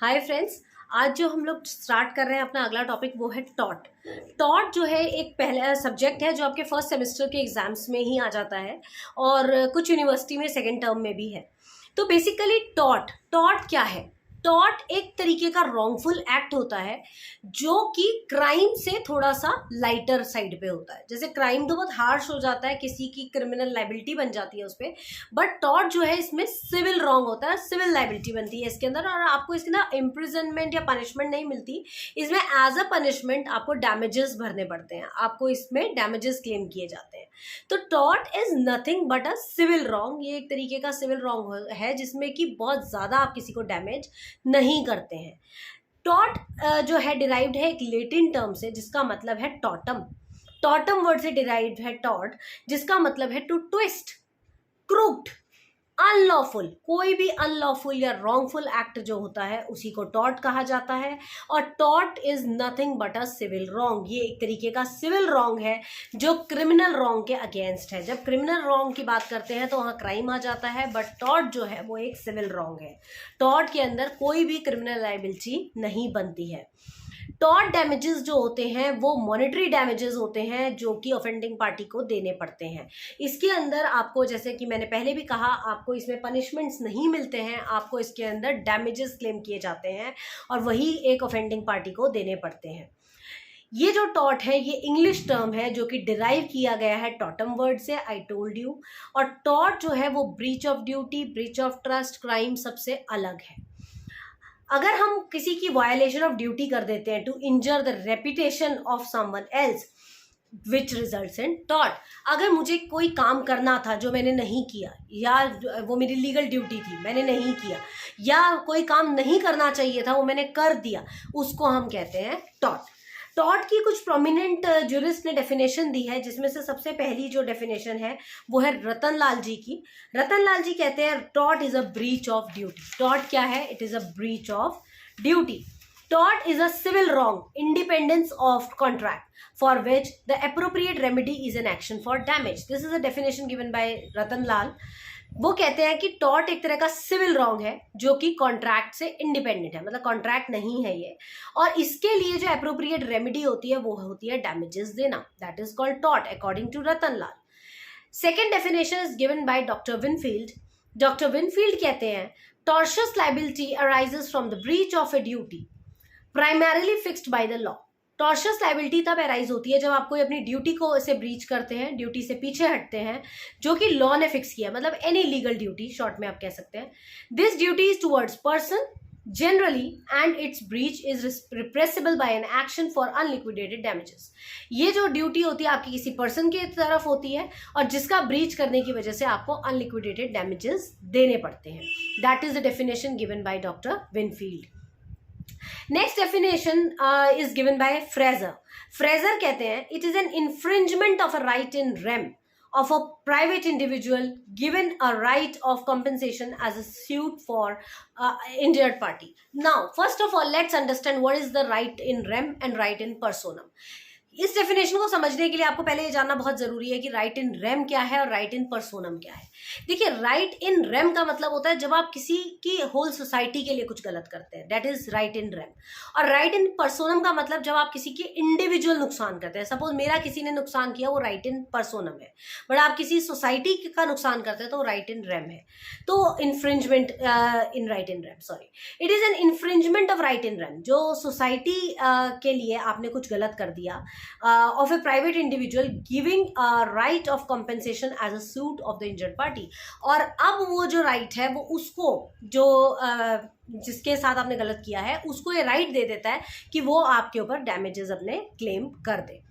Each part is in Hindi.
Hi friends. आज जो हम लोग स्टार्ट कर रहे हैं अपना अगला टॉपिक वो है टॉट। टॉट जो है एक पहला सब्जेक्ट है जो आपके फर्स्ट सेमेस्टर के एग्जाम्स में ही आ जाता है और कुछ यूनिवर्सिटी में सेकेंड टर्म में भी है। तो बेसिकली टॉट टॉट क्या है? टॉट एक तरीके का रॉन्गफुल एक्ट होता है जो कि क्राइम से थोड़ा सा लाइटर साइड पे होता है। जैसे क्राइम तो बहुत हार्श हो जाता है, किसी की क्रिमिनल लाइबिलिटी बन जाती है उस पर, बट टॉट जो है इसमें सिविल रॉन्ग होता है, सिविल लाइबिलिटी बनती है इसके अंदर और आपको इसके अंदर इम्प्रिजनमेंट या पनिशमेंट नहीं मिलती। इसमें एज अ पनिशमेंट आपको डैमेजेस भरने पड़ते हैं, आपको इसमें डैमेजेस क्लेम किए जाते हैं। तो टॉट is nothing but a civil wrong. ये एक तरीके का सिविल रॉन्ग है जिसमें कि बहुत ज्यादा आप किसी को डैमेज नहीं करते हैं। टॉट जो है डिराइव्ड है एक लेटिन टर्म से जिसका मतलब है टॉटम। टॉटम वर्ड से डिराइव्ड है टॉट जिसका मतलब है टू ट्विस्ट, क्रूक्ड, अनलॉफुल। कोई भी अनलॉफुल या रॉन्गफुल एक्ट जो होता है उसी को टॉट कहा जाता है। और टॉट is nothing but a civil wrong. ये एक तरीके का सिविल रॉन्ग है जो क्रिमिनल रॉन्ग के अगेंस्ट है। जब क्रिमिनल रॉन्ग की बात करते हैं तो वहाँ क्राइम आ जाता है, बट टॉट जो है वो एक सिविल रॉन्ग है। टॉट के अंदर कोई भी क्रिमिनल लाइबिलिटी नहीं बनती है। टॉट डैमेजेस जो होते हैं वो मॉनेटरी डैमेजेस होते हैं जो कि ऑफेंडिंग पार्टी को देने पड़ते हैं। इसके अंदर आपको, जैसे कि मैंने पहले भी कहा, आपको इसमें पनिशमेंट्स नहीं मिलते हैं, आपको इसके अंदर डैमेजेस क्लेम किए जाते हैं और वही एक ऑफेंडिंग पार्टी को देने पड़ते हैं। ये जो टॉट है ये इंग्लिश टर्म है जो कि डिराइव किया गया है टॉटम वर्ड से, आई टोल्ड यू। और टॉट जो है वो breach of duty, breach of trust, crime सबसे अलग है। अगर हम किसी की वायलेशन ऑफ ड्यूटी कर देते हैं to injure the reputation of someone else which results in टॉट। अगर मुझे कोई काम करना था जो मैंने नहीं किया, या वो मेरी लीगल ड्यूटी थी मैंने नहीं किया, या कोई काम नहीं करना चाहिए था वो मैंने कर दिया, उसको हम कहते हैं टॉट। टॉट की कुछ प्रोमिनेंट ज्यूरिस्ट ने डेफिनेशन दी है जिसमें से सबसे पहली जो डेफिनेशन है वो है रतन लाल जी की। रतन लाल जी कहते हैं टॉट is a breach of duty. टॉट क्या है? It is a breach of duty. टॉट is a civil wrong independence of contract for which the appropriate remedy is an action for damage. This is a definition given by Ratan Lal. वो कहते हैं कि टॉट एक तरह का सिविल रॉन्ग है जो कि कॉन्ट्रैक्ट से इंडिपेंडेंट है, मतलब कॉन्ट्रैक्ट नहीं है ये, और इसके लिए जो अप्रोप्रिएट रेमेडी होती है वो होती है डैमेजेस देना। दैट इज कॉल्ड टॉट according to Ratan Lal. Second definition is given by doctor Winfield. Doctor Winfield कहते हैं tortious liability arises from the breach of a duty primarily fixed by the law. Tortious liability तब अराइज होती है जब आप कोई अपनी ड्यूटी को से ब्रीच करते हैं, ड्यूटी से पीछे हटते हैं जो कि लॉ ने फिक्स किया, मतलब एनी लीगल ड्यूटी शॉर्ट में आप कह सकते हैं। This duty is towards person generally and its breach is repressible by an action for unliquidated damages। ये जो ड्यूटी होती है आपकी किसी पर्सन की तरफ होती है और जिसका ब्रीच करने की वजह से आपको अनलिक्विडेटेड डैमेजेस देने पड़ते हैं। That is the definition given by doctor Winfield. Next definition is given by Fraser. Fraser कहते हैं it is an infringement of a right in rem of a private individual given a right of compensation as a suit for injured party. Now, first of all, let's understand what is the right in rem and right in personam. इस डेफिनेशन को समझने के लिए आपको पहले ये जानना बहुत जरूरी है कि राइट इन रेम क्या है और राइट इन पर्सोनम क्या है। देखिए, राइट इन रेम का मतलब होता है जब आप किसी की होल सोसाइटी के लिए कुछ गलत करते हैं, that is right in rem. और राइट इन पर्सोनम का मतलब जब आप किसी के इंडिविजुअल नुकसान करते हैं। सपोज मेरा किसी ने नुकसान किया, वो राइट इन पर्सोनम है, बट आप किसी सोसाइटी का नुकसान करते हैं तो राइट इन रेम है। तो infringement in right in rem, sorry, it is an infringement of right in rem. जो सोसाइटी के लिए आपने कुछ गलत कर दिया, of a private individual giving a right of compensation as a suit of the injured party। और अब वो जो right है वो उसको जो जिसके साथ आपने गलत किया है उसको ये right दे देता है कि वो आपके ऊपर damages अपने claim कर दे।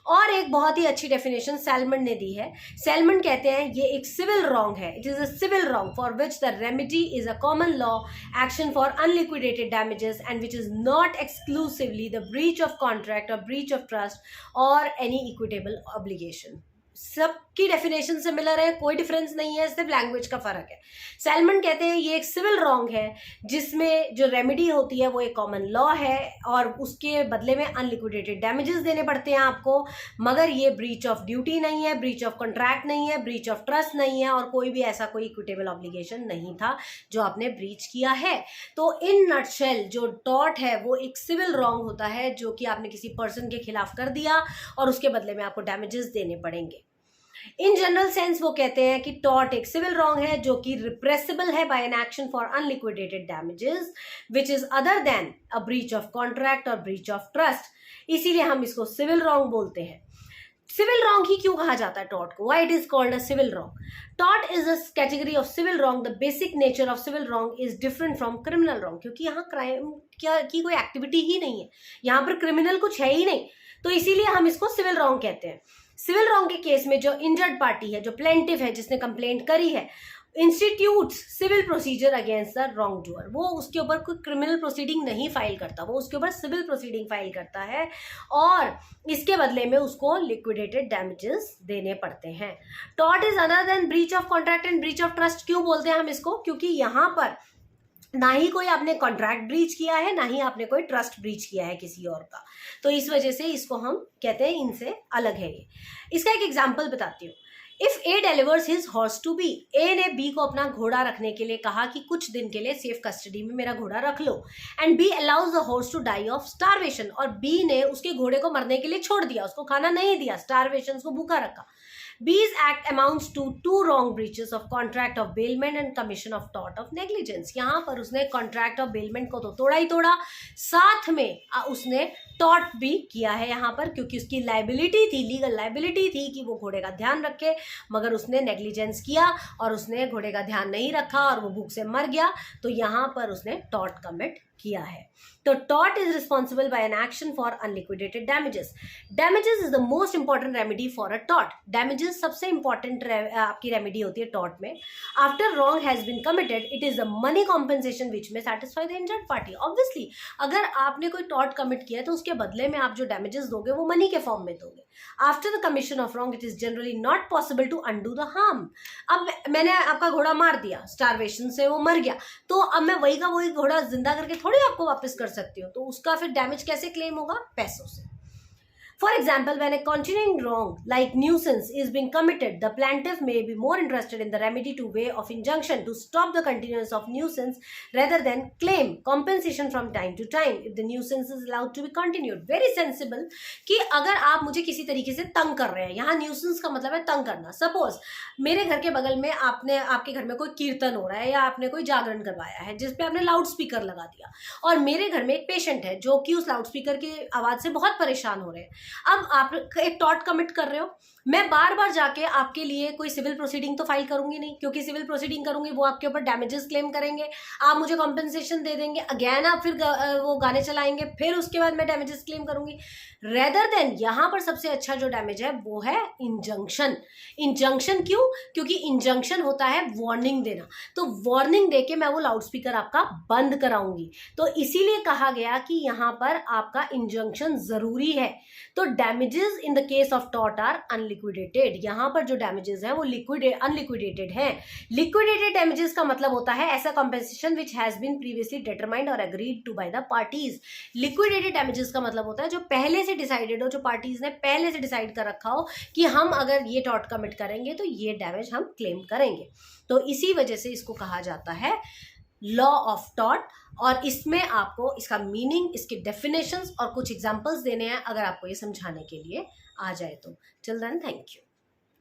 और एक बहुत ही अच्छी डेफिनेशन सैलमन ने दी है। सैलमन कहते हैं ये एक सिविल रॉन्ग है। It is a civil wrong for which the remedy is a common law action for unliquidated damages and which is not exclusively the breach of contract और ब्रीच ऑफ ट्रस्ट और एनी इक्विटेबल ऑब्लिगेशन। सबकी डेफिनेशन सिमिलर है, कोई डिफरेंस नहीं है, सिर्फ लैंग्वेज का फर्क है। सैलमन कहते हैं ये एक सिविल रॉन्ग है जिसमें जो रेमेडी होती है वो एक कॉमन लॉ है और उसके बदले में अनलिक्विडेटेड डैमेजेस देने पड़ते हैं आपको, मगर ये ब्रीच ऑफ ड्यूटी नहीं है, ब्रीच ऑफ कॉन्ट्रैक्ट नहीं है, ब्रीच ऑफ ट्रस्ट नहीं है और कोई भी ऐसा कोई इक्विटेबल ऑब्लिगेशन नहीं था जो आपने ब्रीच किया है। तो इन नटशेल जो टॉर्ट है वो एक सिविल रॉन्ग होता है जो कि आपने किसी पर्सन के खिलाफ कर दिया और उसके बदले में आपको डैमेजेस देने पड़ेंगे। इन जनरल सेंस वो कहते हैं कि टॉर्ट एक सिविल रॉन्ग है जो कि रिप्रेसिबल है by an action for unliquidated damages which is other than a breach of contract और ब्रीच ऑफ ट्रस्ट, इसीलिए हम इसको सिविल रॉन्ग बोलते हैं। सिविल रॉन्ग ही क्यों कहा जाता है टॉर्ट को? Why it is called a civil wrong? Tort is a category of civil wrong. The basic nature of civil wrong is different from criminal wrong, क्योंकि यहाँ क्राइम की कोई एक्टिविटी ही नहीं है, यहाँ पर क्रिमिनल कुछ है ही नहीं, तो इसीलिए हम इसको सिविल रॉन्ग कहते हैं। सिविल रॉन्ग के केस में जो इंजर्ड पार्टी है, जो प्लेंटिफ है, जिसने कंप्लेंट करी है, institute civil procedure against the wrongdoer, वो उसके ऊपर कोई क्रिमिनल प्रोसीडिंग नहीं फाइल करता, वो उसके ऊपर सिविल प्रोसीडिंग फाइल करता है और इसके बदले में उसको लिक्विडेटेड डैमेजेस देने पड़ते हैं। Tort is other then breach of contract and breach of trust. क्यों बोलते हैं हम इसको? क्योंकि यहाँ पर ना ही कोई आपने कॉन्ट्रैक्ट ब्रीच किया है, ना ही आपने कोई ट्रस्ट ब्रीच किया है किसी और का, तो इस वजह से इसको हम कहते हैं इनसे अलग है ये। इसका एक एग्जांपल बताती हूँ। If A delivers his horse to B, A ने बी को अपना घोड़ा रखने के लिए कहा कि कुछ दिन के लिए सेफ कस्टडी में मेरा घोड़ा रख लो, and B allows the horse to die of starvation, और बी ने उसके घोड़े को मरने के लिए छोड़ दिया, उसको खाना नहीं दिया, स्टारवेशन, उसको भूखा रखा। B's act amounts to two wrong breaches of contract of bailment and commission of tort of negligence। यहाँ पर उसने कॉन्ट्रैक्ट ऑफ बेलमेंट को तो तोड़ा ही तोड़ा, साथ में उसने टॉर्ट भी किया है यहाँ पर, क्योंकि उसकी लाइबिलिटी थी, लीगल लाइबिलिटी थी कि वो घोड़े का ध्यान रखे, मगर उसने नेग्लिजेंस किया और उसने घोड़े का ध्यान नहीं रखा और वो भूख से मर गया, तो यहाँ पर उसने टॉर्ट कमिट किया है। तो tort is responsible by an action for unliquidated damages. Damages is the most important remedy for a tort. Damages सबसे इंपॉर्टेंट आपकी रेमेडी होती है टॉर्ट में। After wrong has been committed, it is the money compensation which may satisfy the injured party. Obviously अगर आपने कोई टॉर्ट कमिट किया है तो उसके बदले में आप जो डैमेजेस दोगे वो मनी के फॉर्म में दोगे। After the commission of wrong, it is generally not possible to undo the harm. अब मैंने आपका घोड़ा मार दिया, स्टारवेशन से वो मर गया, तो अब मैं वही का वही घोड़ा जिंदा करके थोड़ी आपको वापस कर सकती हूँ, तो उसका फिर डैमेज कैसे क्लेम होगा? पैसों से। For example, when a continuing wrong like nuisance is being committed, the plaintiff may be more interested in the remedy to way of injunction to stop the continuance of nuisance rather than claim compensation from time to time if the nuisance is allowed to be continued. Very sensible कि अगर आप मुझे किसी तरीके से तंग कर रहे हैं, यहाँ nuisance का मतलब है तंग करना। Suppose मेरे घर के बगल में आपके घर में कोई कीर्तन हो रहा है या आपने कोई जागरण करवाया है जिसपे आपने लाउड स्पीकर लगा दिया, और मेरे घर में एक पेशेंट है जो कि उस लाउड स्पीकर की आवाज़ से बहुत परेशान हो रहे हैं। अब आप एक टॉर्ट कमिट कर रहे हो, मैं बार बार जाके आपके लिए कोई सिविल प्रोसीडिंग तो फाइल करूंगी नहीं, क्योंकि सिविल प्रोसीडिंग करूंगी वो आपके ऊपर डैमेजेस क्लेम करेंगे, आप मुझे कॉम्पेंसेशन दे देंगे, अगेन आप फिर वो गाने चलाएंगे, फिर उसके बाद मैं डैमेजेस क्लेम करूंगी। रेदर देन यहाँ पर सबसे अच्छा जो डैमेज है वो है इंजंक्शन। इंजंक्शन क्यों? क्योंकि इंजंक्शन होता है वार्निंग देना, तो वार्निंग देके मैं वो लाउड स्पीकर आपका बंद कराऊंगी, तो इसीलिए कहा गया कि यहाँ पर आपका इंजंक्शन जरूरी है। तो damages in the case of tort are unliquidated. यहाँ पर जो डैमेजेस हैं वो अनलिक्विडेटेड हैं। लिक्विडेटेड डैमेजेस का मतलब होता है ऐसा compensation which has been previously determined और agreed to by the parties. Liquidated damages का मतलब होता है जो पहले से डिसाइडेड हो, जो पार्टीज ने पहले से डिसाइड कर रखा हो कि हम अगर ये टॉर्ट कमिट करेंगे तो ये डैमेज हम क्लेम करेंगे, तो इसी वजह से इसको कहा जाता है लॉ ऑफ टॉर्ट। और इसमें आपको इसका मीनिंग, इसके डेफिनेशंस और कुछ एग्जांपल्स देने हैं अगर आपको ये समझाने के लिए आ जाए तो। Till then, thank you.